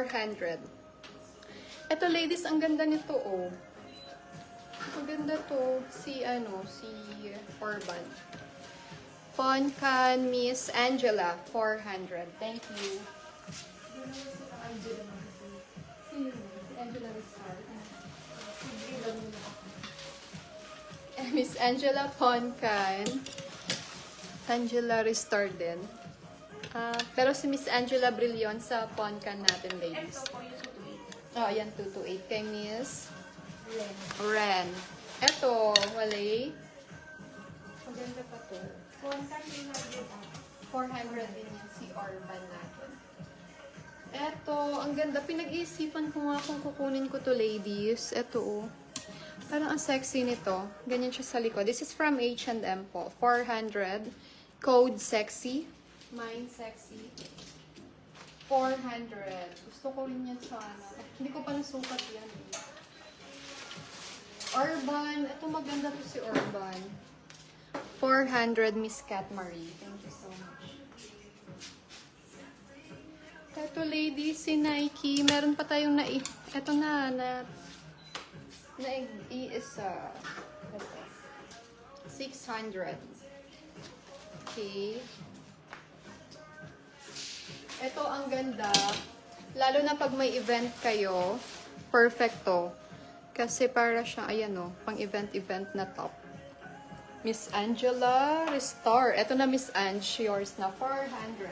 400. Ito ladies, ang ganda nito oh. Maganda to. Si Orban. Poncan Miss Angela, 400. Thank you. Miss Angela Poncan. Angela Restore din. Pero si Miss Angela Brillion sa Poncan natin, ladies. Ito po yung 228. Oh, yan, 228 kay Miss Ren. Ito, walay. Maganda pa to. 400 din yan si Orban natin. Ito, ang ganda. Pinag-iisipan ko nga kung kukunin ko to, ladies. Ito, oh. Parang ang sexy nito. Ganyan siya sa likod. This is from H&M po. 400. Code sexy. Mine sexy. 400. Gusto ko rin yan sana. Hindi ko pa nasukat yan. Orban. Ito maganda to si Orban. 400 Miss Cat Marie. Thank you so much. Ito ladies, si Nike. Meron pa tayong ito isa. 600. Okay. Ito ang ganda. Lalo na pag may event kayo, perfecto. Kasi para siya, ayan o, pang event na top. Miss Angela Restore. Ito na Miss Ange, yours na 400.